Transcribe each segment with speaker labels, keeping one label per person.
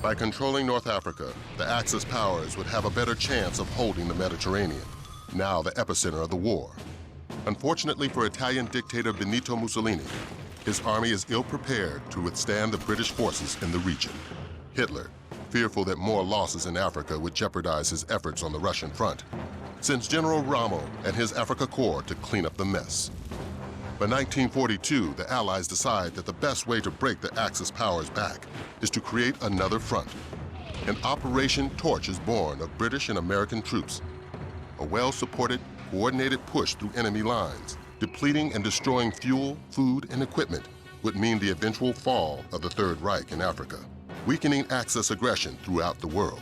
Speaker 1: By controlling North Africa, the Axis powers would have a better chance of holding the Mediterranean, now the epicenter of the war. Unfortunately for Italian dictator Benito Mussolini, his army is ill-prepared to withstand the British forces in the region. Hitler, fearful that more losses in Africa would jeopardize his efforts on the Russian front, sends General Rommel and his Africa Corps to clean up the mess. By 1942, the Allies decide that the best way to break the Axis powers back is to create another front. An Operation Torch is born of British and American troops. A well-supported, coordinated push through enemy lines, depleting and destroying fuel, food, and equipment would mean the eventual fall of the Third Reich in Africa, weakening Axis aggression throughout the world.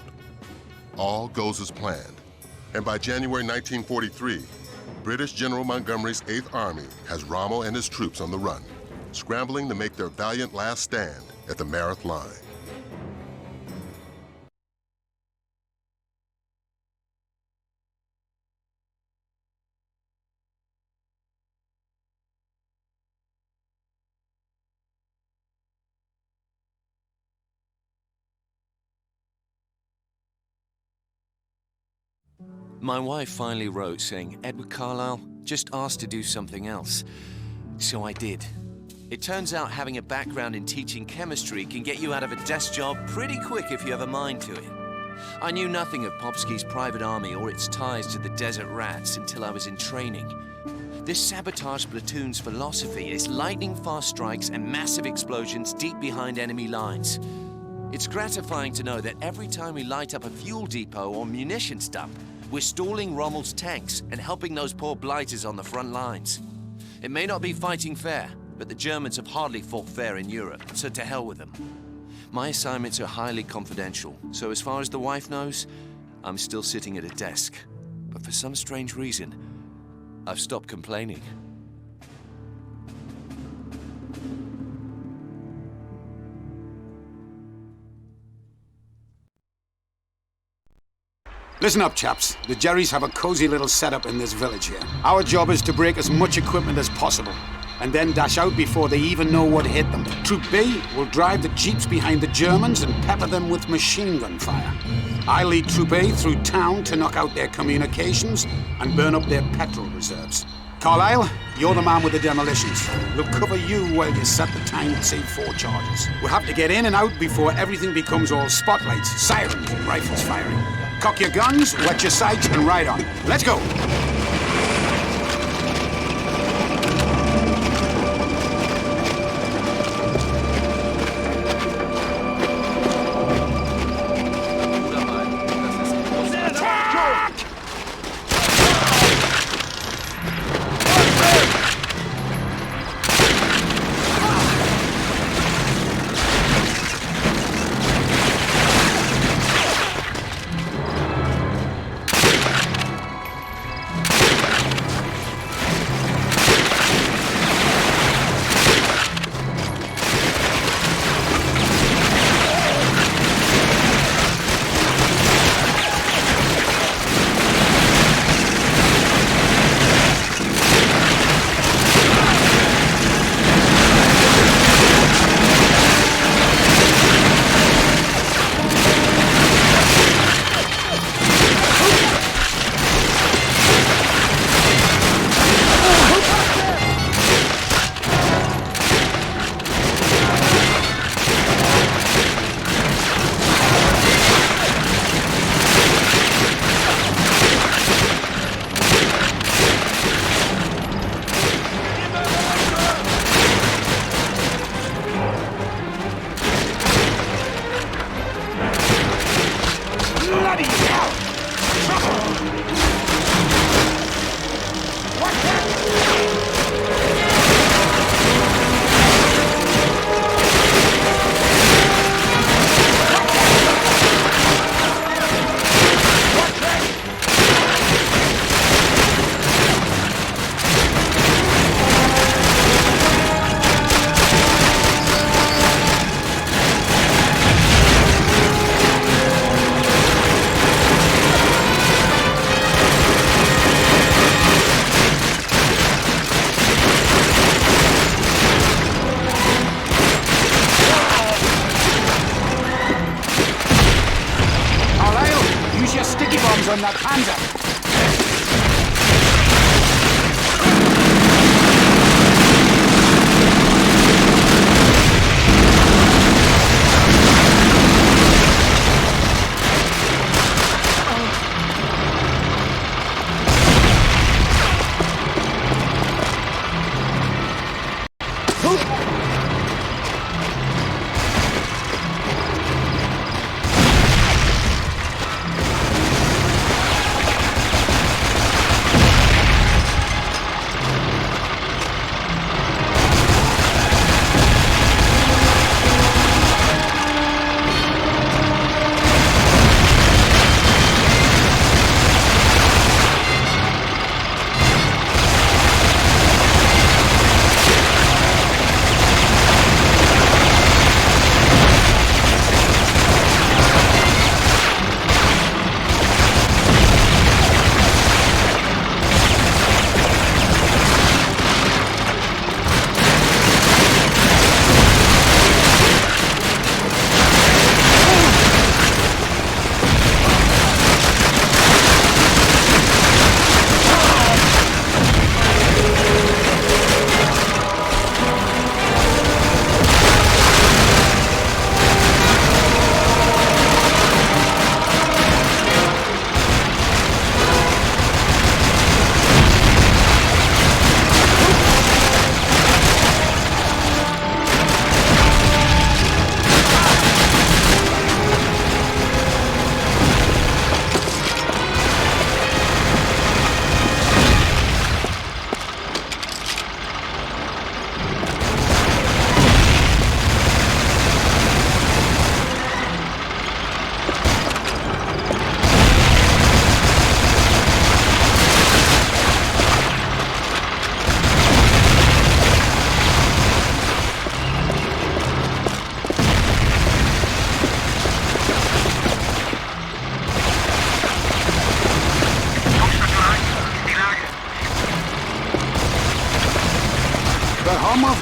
Speaker 1: All goes as planned, and by January 1943, British General Montgomery's 8th Army has Rommel and his troops on the run, scrambling to make their valiant last stand at the Mareth Line.
Speaker 2: My wife finally wrote saying, "Edward Carlisle, just asked to do something else." So I did. It turns out having a background in teaching chemistry can get you out of a desk job pretty quick if you have a mind to it. I knew nothing of Popsky's private army or its ties to the Desert Rats until I was in training. This sabotage platoon's philosophy is lightning-fast strikes and massive explosions deep behind enemy lines. It's gratifying to know that every time we light up a fuel depot or munitions dump, we're stalling Rommel's tanks and helping those poor blighters on the front lines. It may not be fighting fair, but the Germans have hardly fought fair in Europe, so to hell with them. My assignments are highly confidential, so as far as the wife knows, I'm still sitting at a desk. But for some strange reason, I've stopped complaining.
Speaker 3: Listen up, chaps. The Jerrys have a cozy little setup in this village here. Our job is to break as much equipment as possible, and then dash out before they even know what hit them. Troop B will drive the jeeps behind the Germans and pepper them with machine gun fire. I lead Troop A through town to knock out their communications and burn up their petrol reserves. Carlisle, you're the man with the demolitions. We'll cover you while you set the time to save 4 charges. We'll have to get in and out before everything becomes all spotlights, sirens, and rifles firing. Cock your guns, wet your sights, and ride on. Let's go! eyes on that Panzer!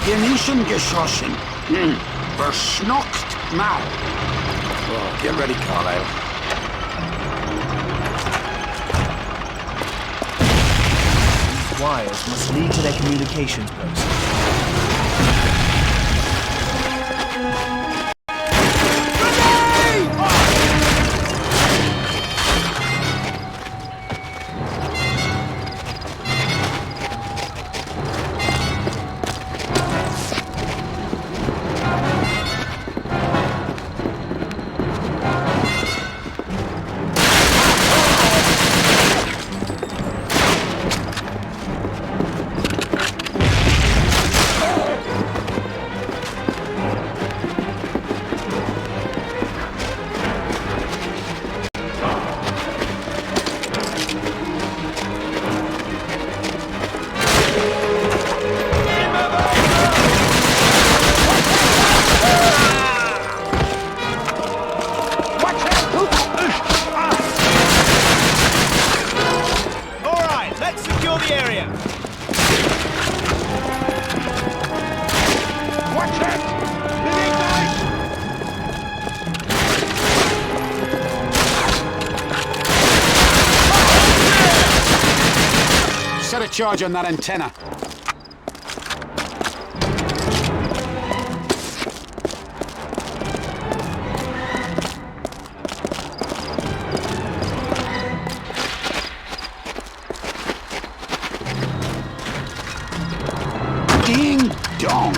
Speaker 3: Genischen geschossen. Verschnockt mal. Oh, get ready, Carlisle.
Speaker 4: These wires must lead to their communications post.
Speaker 3: Set a charge on that antenna. Ding dong.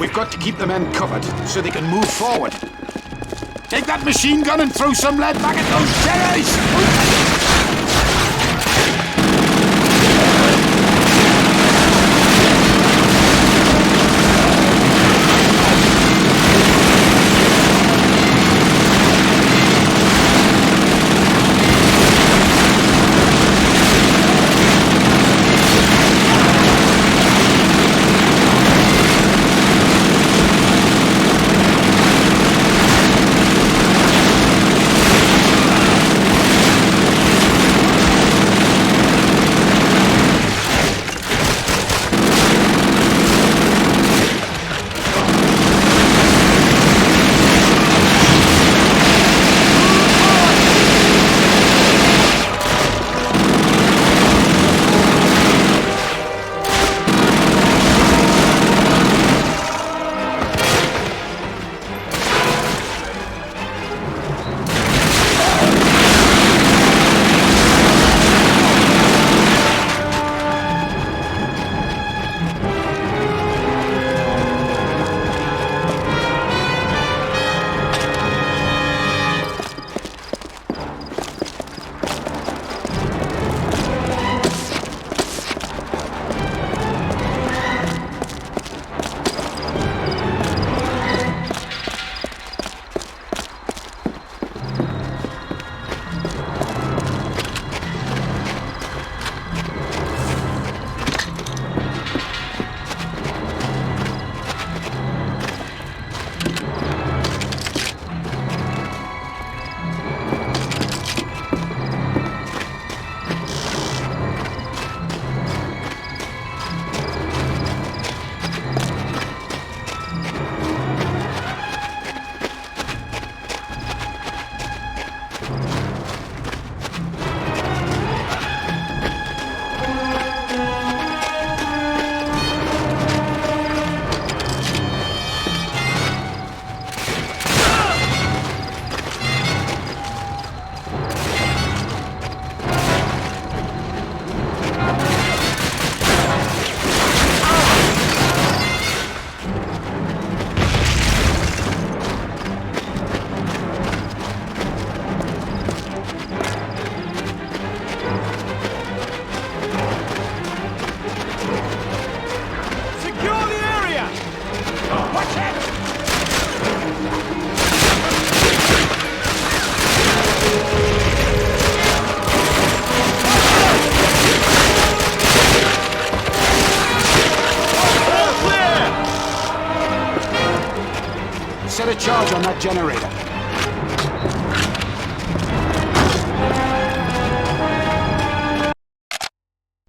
Speaker 3: We've got to keep the men covered so they can move forward. Take that machine gun and throw some lead back at those Jerrys! Set a charge on that generator.